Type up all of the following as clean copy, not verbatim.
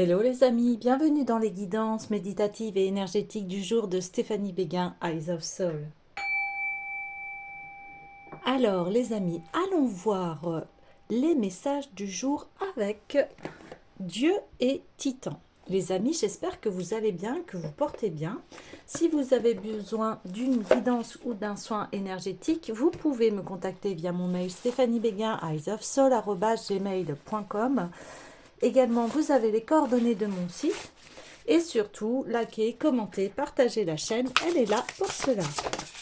Hello les amis, bienvenue dans les guidances méditatives et énergétiques du jour de Stéphanie Béguin, Eyes of Soul. Alors les amis, allons voir les messages du jour avec Dieu et Titan. Les amis, j'espère que vous allez bien, que vous portez bien. Si vous avez besoin d'une guidance ou d'un soin énergétique, vous pouvez me contacter via mon mail stéphaniebeguin@gmail.com. Également, vous avez les coordonnées de mon site. Et surtout, likez, commentez, partagez la chaîne. Elle est là pour cela.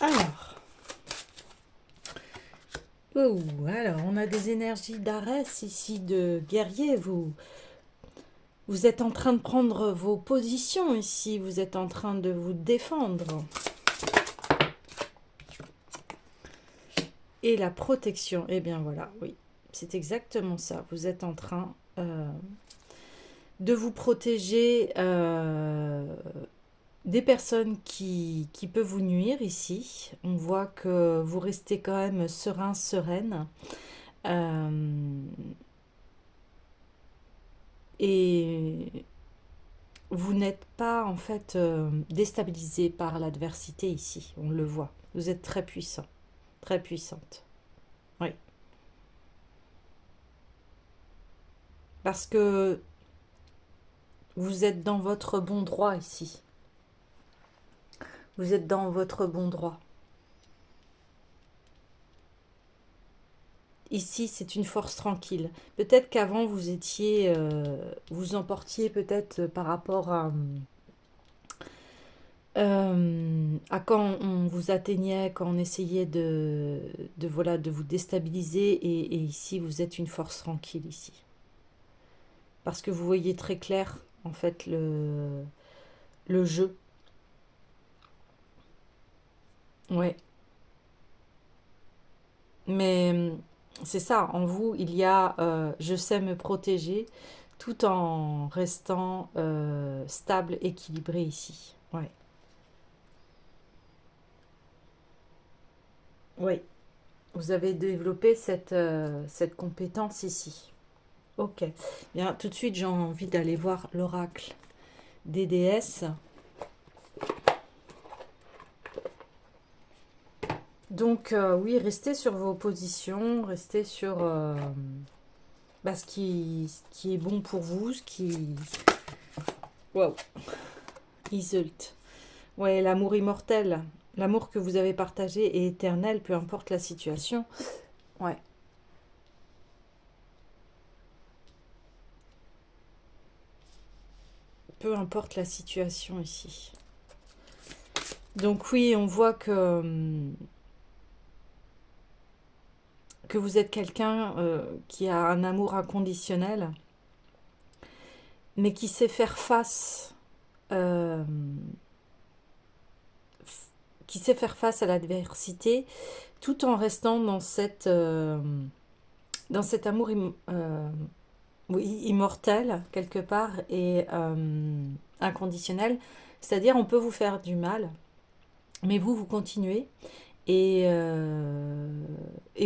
Alors, on a des énergies d'Arès ici, de guerrier. Vous êtes en train de prendre vos positions ici. Vous êtes en train de vous défendre. Et la protection. Eh bien voilà, oui. C'est exactement ça. Vous êtes en train de vous protéger des personnes qui peuvent vous nuire ici. On voit que vous restez quand même serein, sereine. Et vous n'êtes pas en fait déstabilisé par l'adversité ici. On le voit. Vous êtes très puissant, très puissante. Oui. Parce que vous êtes dans votre bon droit ici. Vous êtes dans votre bon droit. Ici, c'est une force tranquille. Peut-être qu'avant, vous étiez, vous emportiez peut-être par rapport à quand on vous atteignait, quand on essayait voilà, de vous déstabiliser. Et ici, vous êtes une force tranquille ici. Parce que vous voyez très clair, en fait, le jeu. Ouais. Mais c'est ça, en vous, il y a je sais me protéger tout en restant stable, équilibré ici. Ouais. Oui. Vous avez développé cette compétence ici. Ok. Bien, tout de suite, j'ai envie d'aller voir l'oracle des déesses. Donc, oui, restez sur vos positions, restez sur ce qui est bon pour vous, ce qui... Wow. Isult. Ouais, l'amour immortel, l'amour que vous avez partagé est éternel, peu importe la situation. Ouais, peu importe la situation ici. Donc oui, on voit que vous êtes quelqu'un qui a un amour inconditionnel, mais qui sait faire face, euh, qui sait faire face à l'adversité, tout en restant dans cet amour oui, immortel quelque part et inconditionnel. C'est-à-dire, on peut vous faire du mal, mais vous continuez. Et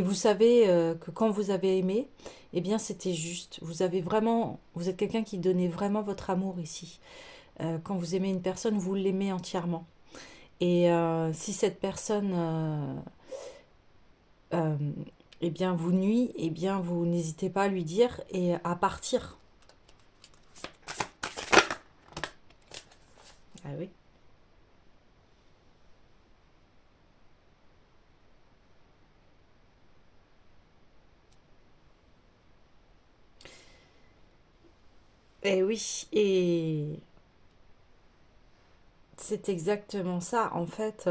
vous savez que quand vous avez aimé, eh bien c'était juste. Vous êtes quelqu'un qui donnait vraiment votre amour ici. Quand vous aimez une personne, vous l'aimez entièrement. Et si cette personne, euh, eh bien, vous nuit, eh bien, vous n'hésitez pas à lui dire et à partir. Ah oui. Eh oui, et c'est exactement ça. En fait,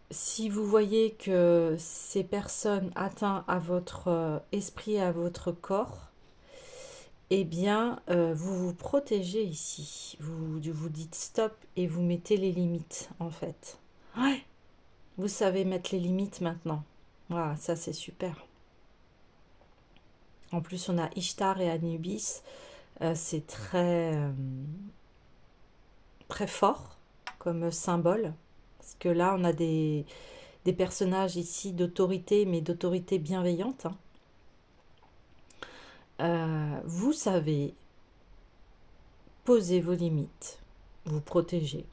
si vous voyez que ces personnes atteignent à votre esprit, à votre corps, eh bien, vous vous protégez ici. Vous dites stop et vous mettez les limites, en fait. Ouais. Vous savez mettre les limites maintenant. Voilà, ça c'est super. En plus, on a Ishtar et Anubis. C'est très fort comme symbole. Parce que là, on a des personnages ici d'autorité, mais d'autorité bienveillante, hein. vous savez poser vos limites, vous protéger.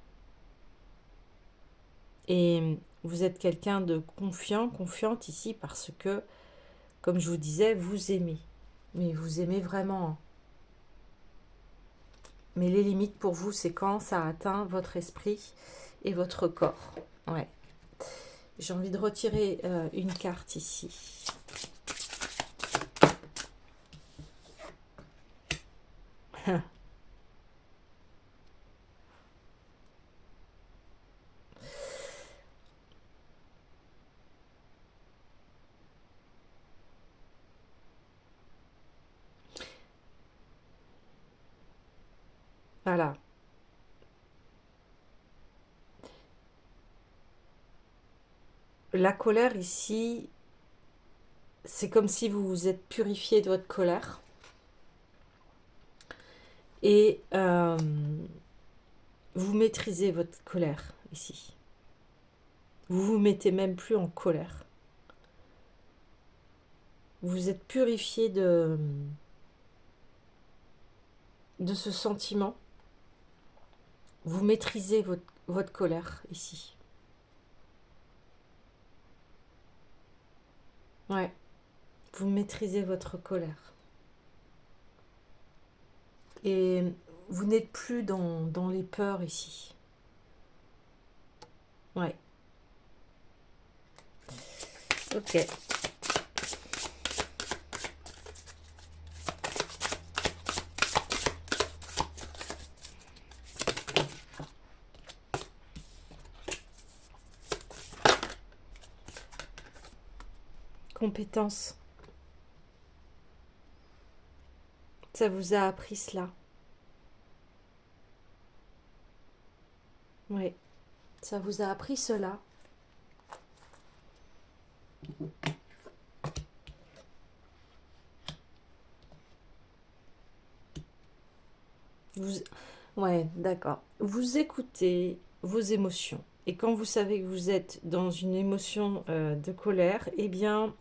Et vous êtes quelqu'un de confiant, confiante ici parce que, comme je vous disais, vous aimez. Mais vous aimez vraiment. Mais les limites pour vous, c'est quand ça atteint votre esprit et votre corps. Ouais. J'ai envie de retirer une carte ici. Voilà. La colère ici, c'est comme si vous vous êtes purifié de votre colère. Et vous maîtrisez votre colère ici. Vous vous mettez même plus en colère. Vous êtes purifié de ce sentiment. Vous maîtrisez votre colère ici. Ouais, vous maîtrisez votre colère. Et vous n'êtes plus dans les peurs ici. Ouais. Ok. Compétence. Ça vous a appris cela. Oui. Ça vous a appris cela. Vous... Ouais, d'accord. Vous écoutez vos émotions. Et quand vous savez que vous êtes dans une émotion de colère, eh bien,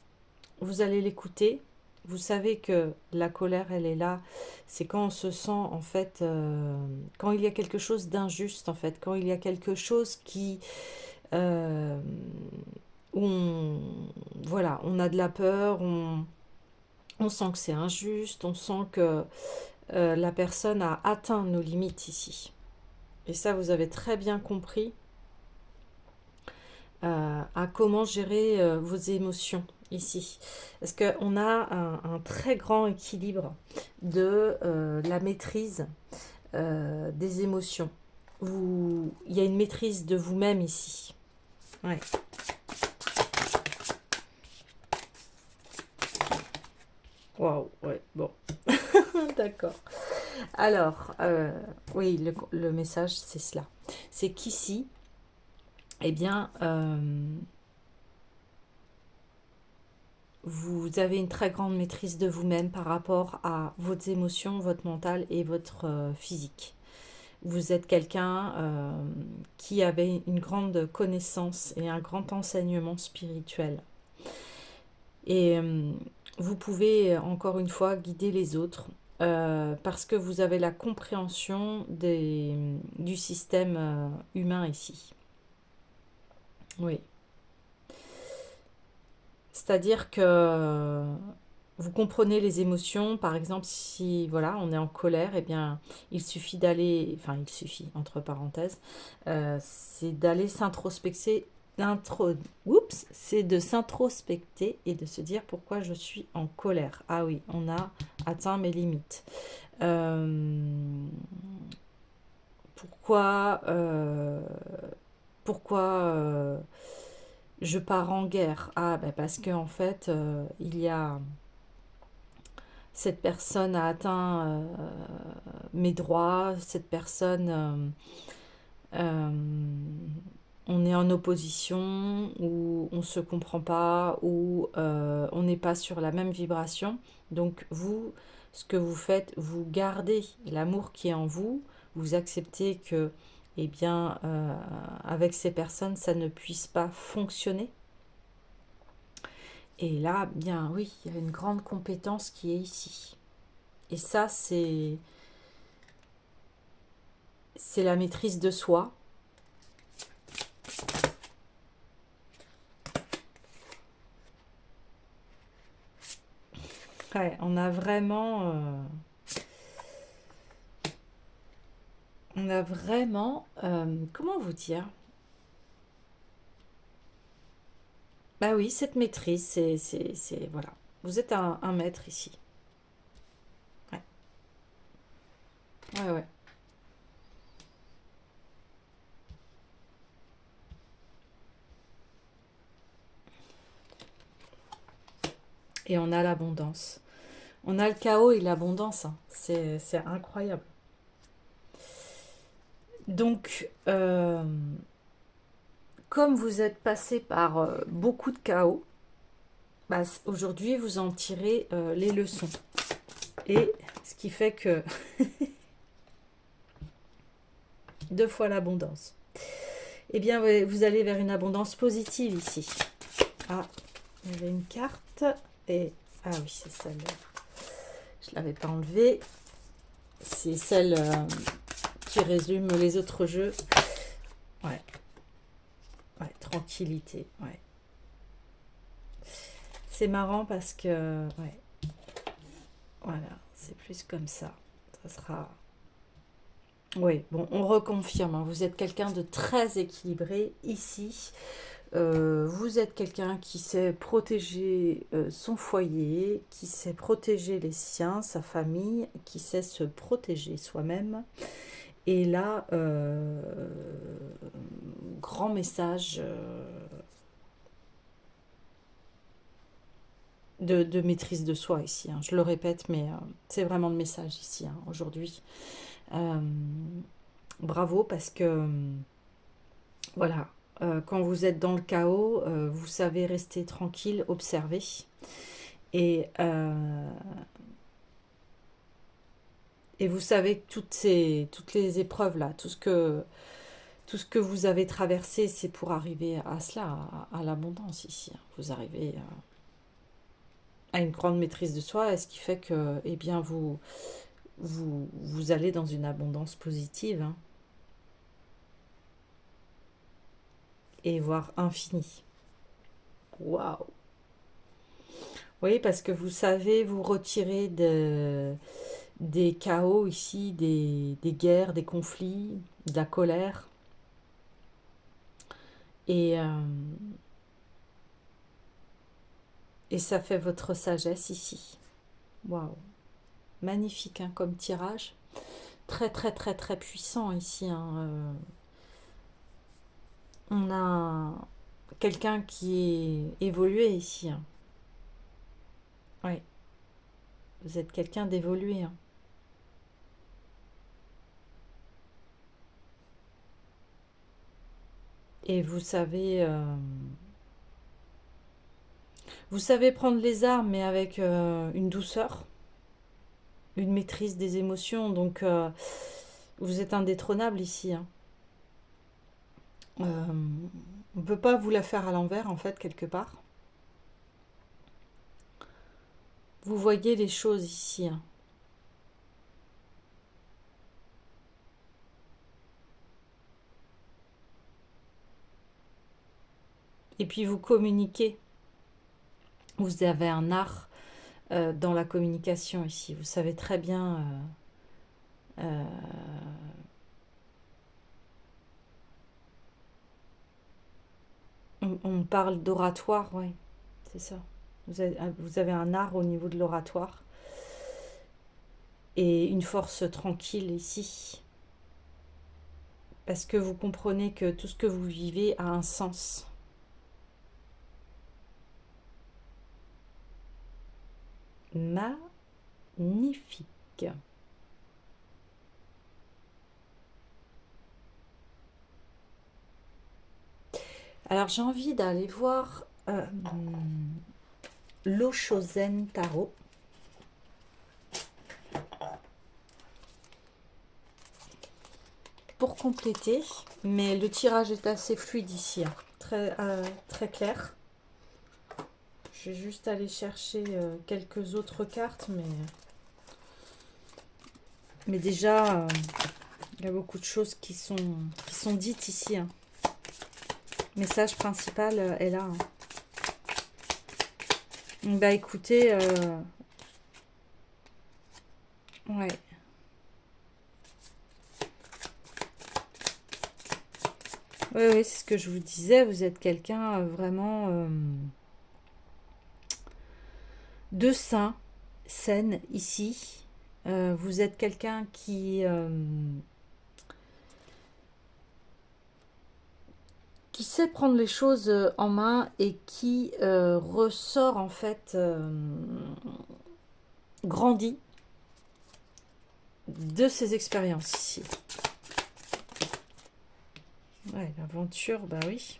vous allez l'écouter. Vous savez que la colère, elle est là. C'est quand on se sent, en fait, quand il y a quelque chose d'injuste, en fait, quand il y a quelque chose qui, euh, où on, voilà, on a de la peur, on sent que c'est injuste, on sent que la personne a atteint nos limites ici. Et ça, vous avez très bien compris à comment gérer vos émotions ici. Parce qu'on a un très grand équilibre de la maîtrise des émotions. Il y a une maîtrise de vous-même ici. Ouais. Waouh, ouais, bon. D'accord. Alors, oui, le message, c'est cela. C'est qu'ici, eh bien, vous avez une très grande maîtrise de vous-même par rapport à vos émotions, votre mental et votre physique. Vous êtes quelqu'un qui avait une grande connaissance et un grand enseignement spirituel. Et vous pouvez, encore une fois, guider les autres parce que vous avez la compréhension du système humain ici. Oui. C'est-à-dire que vous comprenez les émotions. Par exemple, si voilà, on est en colère, eh bien, il suffit d'aller, enfin, il suffit, entre parenthèses, c'est d'aller s'introspecter, c'est de s'introspecter et de se dire pourquoi je suis en colère. Ah oui, on a atteint mes limites. Pourquoi, pourquoi je pars en guerre? Ah, ben parce qu'en fait, il y a cette personne a atteint mes droits, cette personne, euh, on est en opposition, ou on ne se comprend pas, ou on n'est pas sur la même vibration. Donc vous, ce que vous faites, vous gardez l'amour qui est en vous, vous acceptez que, eh bien, avec ces personnes, ça ne puisse pas fonctionner. Et là, bien oui, il y a une grande compétence qui est ici. Et ça, c'est la maîtrise de soi. Ouais, on a vraiment... comment vous dire? Bah oui, cette maîtrise, voilà. Vous êtes un maître ici. Ouais, ouais, ouais. Et on a l'abondance. On a le chaos et l'abondance, hein. C'est incroyable. Donc, comme vous êtes passé par beaucoup de chaos, bah, aujourd'hui, vous en tirez les leçons. Et ce qui fait que deux fois l'abondance. Eh bien, vous allez vers une abondance positive ici. Ah, il y avait une carte. Et ah oui, c'est celle-là. Je ne l'avais pas enlevée. C'est celle qui résume les autres jeux. Ouais, ouais, tranquillité. Ouais. C'est marrant parce que, ouais, voilà, c'est plus comme ça. Ça sera. Oui, bon, on reconfirme, hein, vous êtes quelqu'un de très équilibré ici. Vous êtes quelqu'un qui sait protéger son foyer, qui sait protéger les siens, sa famille, qui sait se protéger soi-même. Et là, grand message de maîtrise de soi ici, hein. Je le répète, mais c'est vraiment le message ici, hein, aujourd'hui. Euh, Bravo parce que voilà, quand vous êtes dans le chaos, vous savez rester tranquille, observer. Et, euh, et vous savez que toutes les épreuves là, tout ce que vous avez traversé, c'est pour arriver à cela, à l'abondance ici, hein. Vous arrivez à une grande maîtrise de soi, et ce qui fait que, eh bien, vous allez dans une abondance positive, hein, et voire infinie. Waouh! Oui, parce que vous savez vous retirer des chaos ici, des guerres, des conflits, de la colère. Et, et ça fait votre sagesse ici. Waouh! Magnifique, hein, comme tirage. Très, très, très, très puissant ici, hein. On a quelqu'un qui est évolué ici, hein. Oui, vous êtes quelqu'un d'évolué, hein. Et vous savez prendre les armes, mais avec une douceur, une maîtrise des émotions. Donc, vous êtes indétrônable ici, hein. On ne peut pas vous la faire à l'envers, en fait, quelque part. Vous voyez les choses ici, hein. Et puis vous communiquez. Vous avez un art dans la communication ici. Vous savez très bien. Euh, on parle d'oratoire, oui, c'est ça. Vous avez un art au niveau de l'oratoire et une force tranquille ici. Parce que vous comprenez que tout ce que vous vivez a un sens. Magnifique. Alors j'ai envie d'aller voir l'Oshozen Tarot. Pour compléter, mais le tirage est assez fluide ici, hein. Très, très clair. Je vais juste aller chercher quelques autres cartes, mais Mais déjà, il y a beaucoup de choses qui sont dites ici. Hein. Le message principal est là. Hein. Bah écoutez, ouais. Oui, oui, c'est ce que je vous disais. Vous êtes quelqu'un vraiment de sain, saine ici. Vous êtes quelqu'un qui sait prendre les choses en main et qui ressort en fait grandi de ses expériences ici. Ouais, l'aventure, bah oui.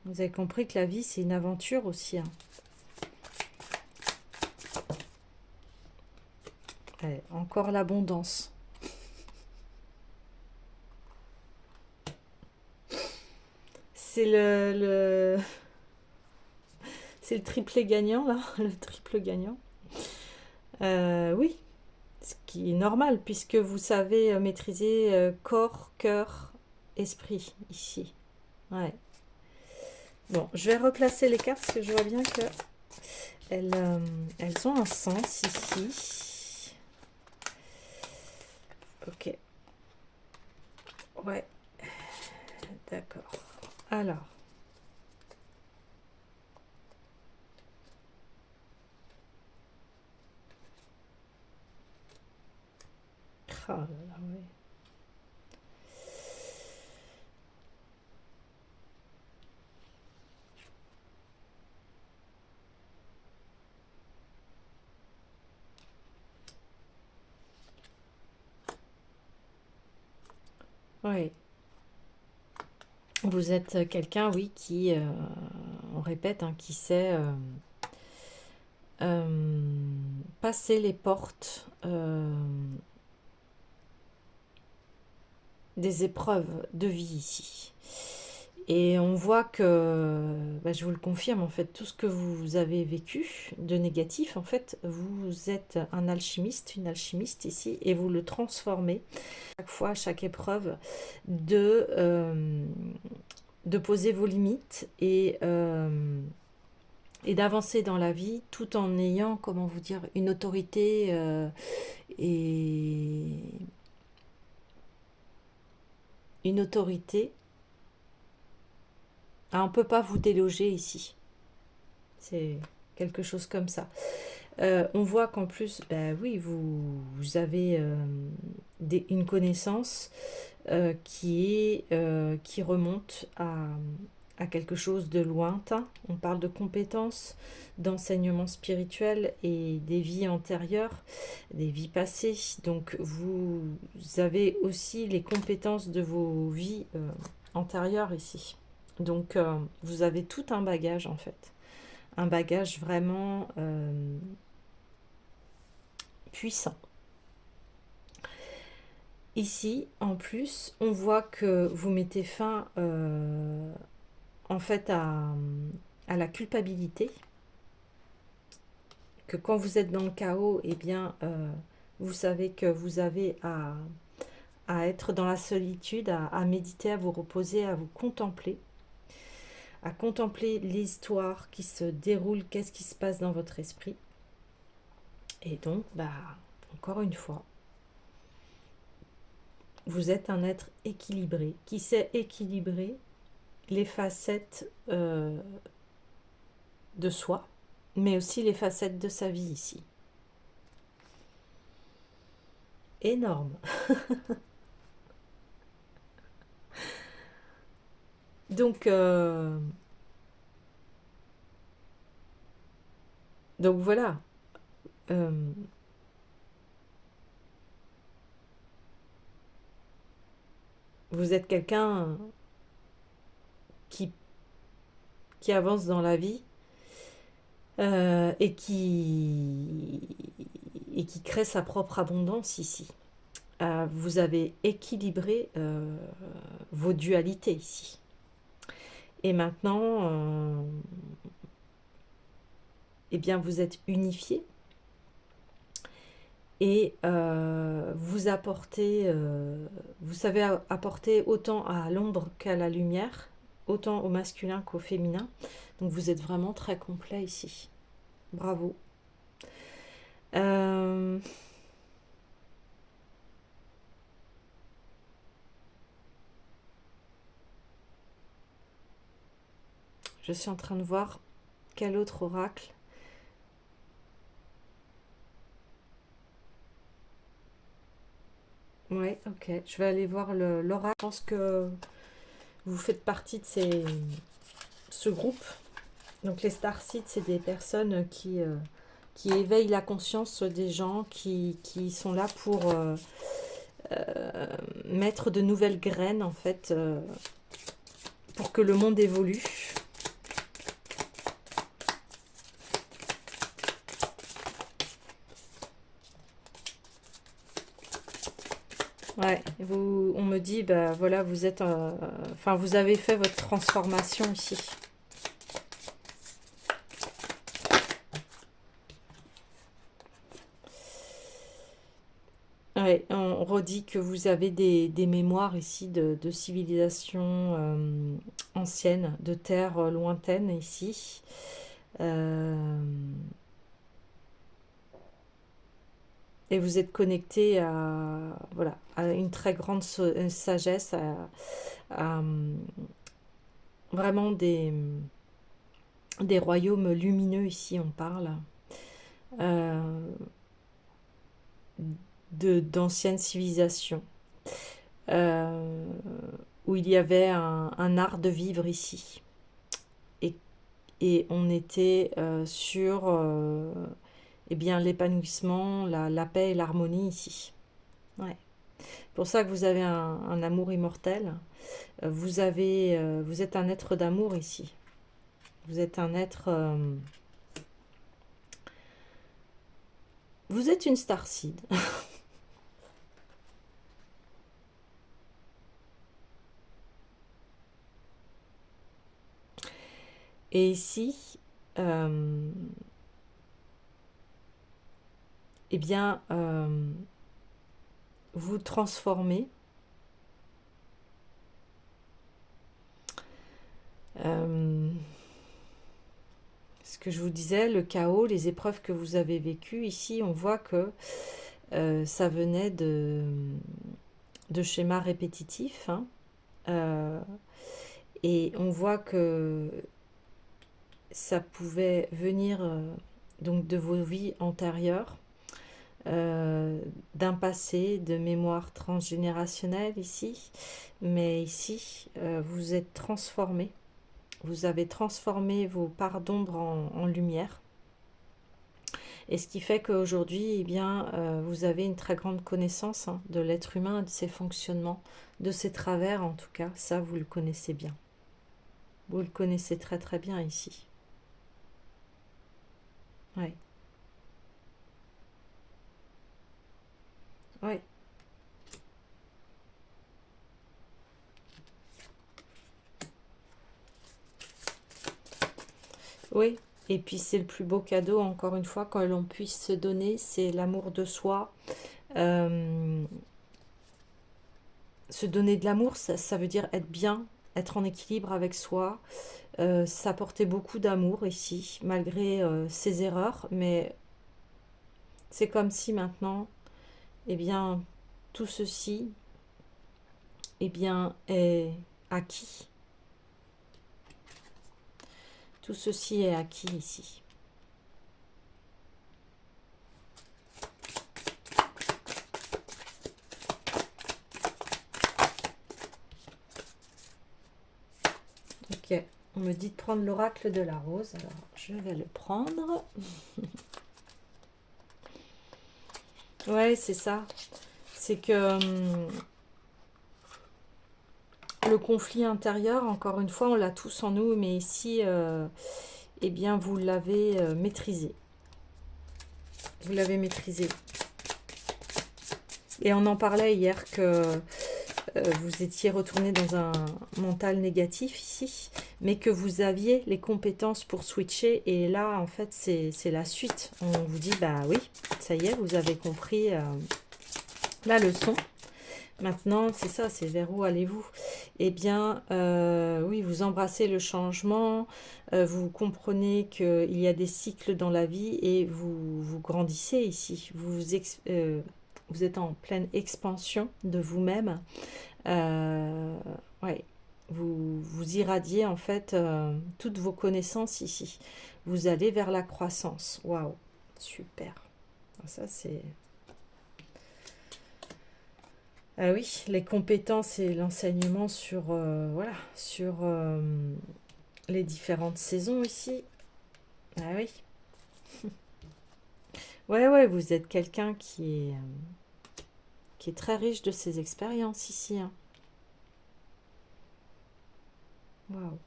Vous avez compris que la vie, c'est une aventure aussi. Hein. Ouais, encore l'abondance. C'est c'est le triplé gagnant, là. Le triple gagnant. Oui, ce qui est normal, puisque vous savez maîtriser corps, cœur, esprit, ici. Ouais. Bon, je vais replacer les cartes, parce que je vois bien que elles ont un sens ici. Ok. Ouais. D'accord. Alors. Oh là là, ouais. Ouais. Vous êtes quelqu'un, oui, qui, on répète, hein, qui sait passer les portes des épreuves de vie ici. Et on voit que, bah, je vous le confirme, en fait, tout ce que vous avez vécu de négatif, en fait, vous êtes un alchimiste, une alchimiste ici, et vous le transformez chaque fois, à chaque épreuve, de poser vos limites et d'avancer dans la vie tout en ayant, comment vous dire, une autorité et une autorité. Ah, on ne peut pas vous déloger ici. C'est quelque chose comme ça. On voit qu'en plus, bah oui, vous avez une connaissance qui remonte à quelque chose de lointain. On parle de compétences, d'enseignement spirituel et des vies antérieures, des vies passées. Donc vous avez aussi les compétences de vos vies antérieures ici. Donc vous avez tout un bagage en fait. Un bagage vraiment puissant. Ici, en plus, on voit que vous mettez fin en fait à la culpabilité, que quand vous êtes dans le chaos, eh bien, vous savez que vous avez à être dans la solitude, à méditer, à vous reposer, à vous contempler, à contempler l'histoire qui se déroule, qu'est-ce qui se passe dans votre esprit. Et donc, bah, encore une fois, vous êtes un être équilibré, qui sait équilibrer les facettes de soi, mais aussi les facettes de sa vie ici. Énorme. Donc, donc voilà. Euh, vous êtes quelqu'un qui, qui avance dans la vie et qui crée sa propre abondance ici. Vous avez équilibré vos dualités ici. Et maintenant, eh bien, vous êtes unifié et vous apportez, vous savez apporter autant à l'ombre qu'à la lumière, autant au masculin qu'au féminin. Donc vous êtes vraiment très complet ici. Bravo. Euh, je suis en train de voir quel autre oracle. Ouais, ok. Je vais aller voir l'oracle. Je pense que vous faites partie de ce groupe. Donc les starseeds, c'est des personnes qui éveillent la conscience des gens, qui sont là pour mettre de nouvelles graines, en fait, pour que le monde évolue. Ouais, on me dit, bah voilà, vous êtes, enfin, vous avez fait votre transformation ici. Ouais, on redit que vous avez des mémoires ici de civilisations anciennes, de terres lointaines ici. Euh, et vous êtes connecté à, voilà, à une très grande sagesse, à, vraiment des royaumes lumineux ici, on parle. Euh, d'anciennes civilisations, euh, où il y avait un art de vivre ici. Et, et on était sur eh bien, l'épanouissement, la paix et l'harmonie ici. Ouais. C'est pour ça que vous avez un amour immortel. Vous êtes un être d'amour ici. Vous êtes un être... vous êtes une starseed. Et ici, eh bien, vous transformez. Ce que je vous disais, le chaos, les épreuves que vous avez vécues, ici, on voit que ça venait de schémas répétitifs. Hein. Et on voit que ça pouvait venir donc de vos vies antérieures, d'un passé, de mémoire transgénérationnelle ici. Mais ici, vous êtes transformé. Vous avez transformé vos parts d'ombre en lumière. Et ce qui fait qu'aujourd'hui, eh bien, vous avez une très grande connaissance de l'être humain, de ses fonctionnements, de ses travers en tout cas. Ça, vous le connaissez bien. Vous le connaissez très très bien ici. Oui. Oui. Oui. Et puis c'est le plus beau cadeau, encore une fois, quand l'on puisse se donner, c'est l'amour de soi. Euh, Se donner de l'amour, ça veut dire être bien, être en équilibre avec soi, s'apporter beaucoup d'amour ici, malgré ses erreurs, mais c'est comme si maintenant, eh bien, tout ceci, eh bien, est acquis. Tout ceci est acquis ici. Ok, on me dit de prendre l'oracle de la rose, alors je vais le prendre. Ouais, c'est ça. C'est que le conflit intérieur, encore une fois, on l'a tous en nous, mais ici, eh bien, vous l'avez maîtrisé. Vous l'avez maîtrisé. Et on en parlait hier que vous étiez retourné dans un mental négatif ici, mais que vous aviez les compétences pour switcher. Et là, en fait, c'est la suite. On vous dit, bah oui, ça y est, vous avez compris la leçon. Maintenant, c'est ça, c'est vers où allez-vous? Eh bien, oui, vous embrassez le changement, vous comprenez qu'il y a des cycles dans la vie et vous grandissez ici. Vous êtes en pleine expansion de vous-même. Euh, ouais, vous irradiez en fait toutes vos connaissances ici. Vous allez vers la croissance. Waouh, super. Ça, c'est... Ah oui, les compétences et l'enseignement sur, voilà, sur les différentes saisons ici. Ah oui. Ouais, ouais, vous êtes quelqu'un qui est très riche de ses expériences ici, hein. Waouh.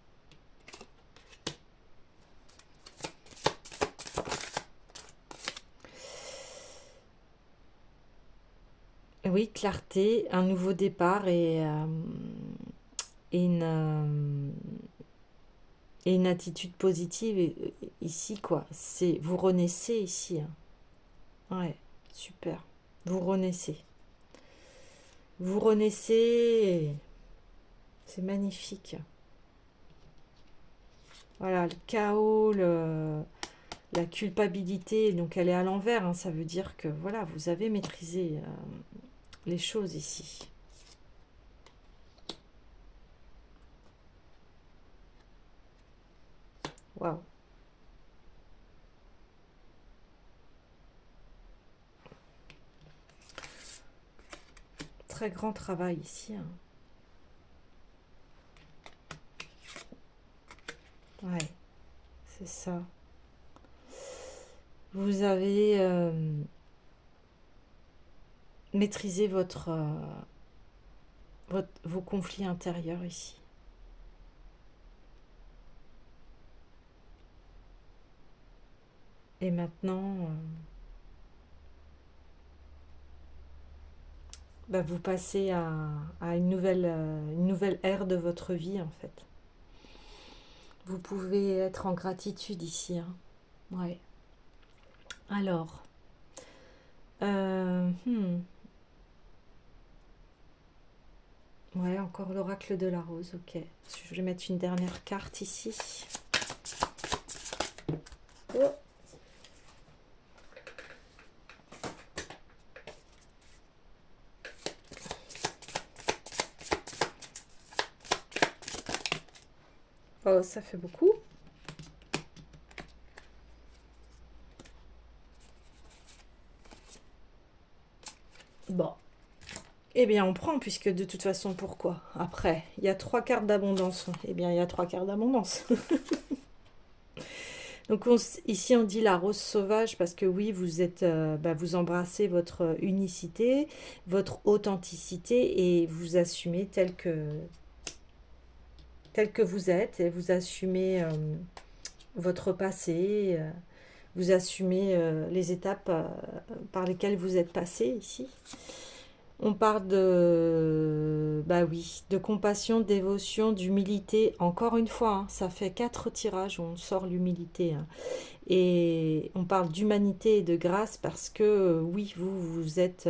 Oui, clarté, un nouveau départ et et une attitude positive ici, quoi. C'est, vous renaissez ici, hein. Ouais, super. Vous renaissez. Vous renaissez. C'est magnifique. Voilà, le chaos, la culpabilité, donc elle est à l'envers, hein. Ça veut dire que voilà, vous avez maîtrisé les choses ici. Waouh. Très grand travail ici, hein. Ouais, c'est ça. Vous avez maîtrisé vos conflits intérieurs ici. Et maintenant, bah, vous passez à une nouvelle ère de votre vie, en fait. Vous pouvez être en gratitude ici, hein. Ouais. Alors, euh, hmm, ouais, encore l'oracle de la rose, ok. Je vais mettre une dernière carte ici. Oh. Oh, ça fait beaucoup. Bon. Eh bien, on prend, puisque de toute façon, pourquoi? Après, il y a 3 cartes d'abondance. Eh bien, il y a 3 cartes d'abondance. Donc ici, on dit la rose sauvage parce que oui, vous êtes, bah, vous embrassez votre unicité, votre authenticité et vous assumez tel que vous êtes et vous assumez votre passé, vous assumez les étapes par lesquelles vous êtes passé ici. On parle de, bah oui, de compassion, de dévotion, d'humilité. Encore une fois, hein, ça fait 4 tirages où on sort l'humilité, hein. Et on parle d'humanité et de grâce parce que oui, vous êtes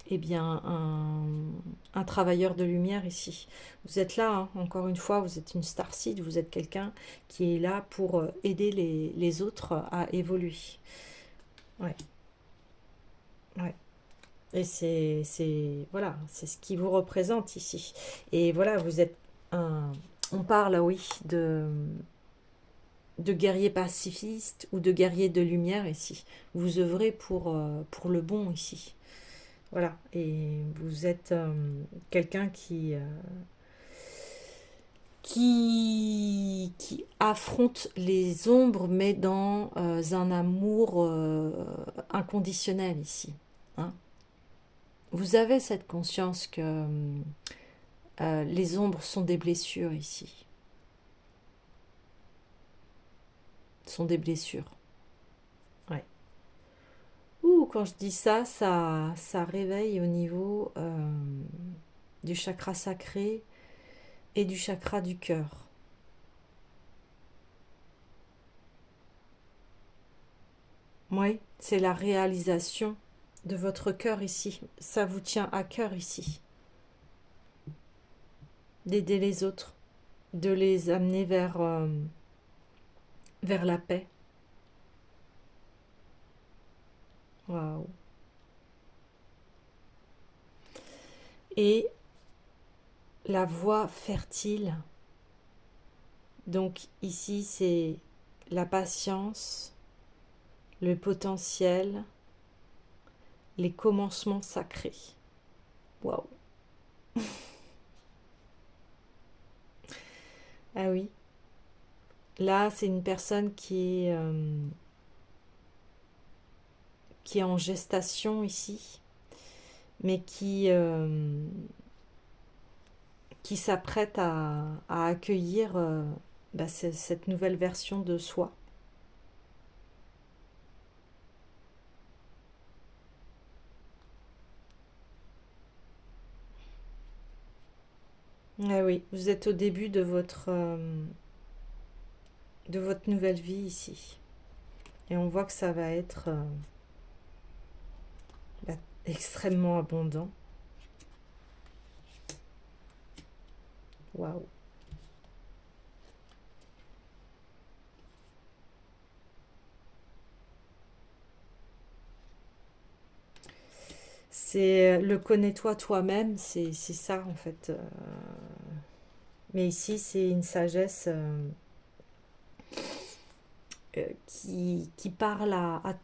eh bien un travailleur de lumière ici. Vous êtes là, hein, encore une fois, vous êtes une starseed, vous êtes quelqu'un qui est là pour aider les autres à évoluer. Ouais, ouais. Et voilà, c'est ce qui vous représente ici. Et voilà, vous êtes un, on parle, oui, de guerrier pacifiste ou de guerrier de lumière ici. Vous œuvrez pour le bon ici. Voilà, et vous êtes quelqu'un qui affronte les ombres, mais dans un amour inconditionnel ici, hein. Vous avez cette conscience que les ombres sont des blessures ici, sont des blessures. Ouais. Ouh, quand je dis ça, ça réveille au niveau du chakra sacré et du chakra du cœur. Oui, c'est la réalisation de votre cœur ici. Ça vous tient à cœur ici. D'aider les autres, de les amener vers la paix. Waouh. Et la voie fertile. Donc ici, c'est la patience, le potentiel, les commencements sacrés. Waouh. Ah oui. Là, c'est une personne qui est en gestation ici, mais qui s'apprête à accueillir cette nouvelle version de soi. Ah oui, vous êtes au début de votre nouvelle vie ici. Et on voit que ça va être bah, extrêmement abondant. Waouh. C'est le connais-toi toi-même, c'est ça en fait. Mais ici, c'est une sagesse qui parle à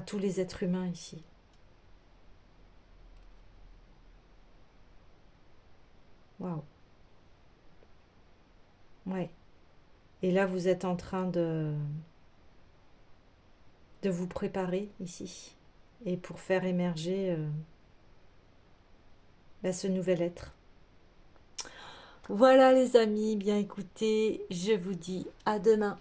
tous les êtres humains ici. Waouh. Ouais. Et là, vous êtes en train de vous préparer ici. Et pour faire émerger ce nouvel être. Voilà les amis, bien écoutez, je vous dis à demain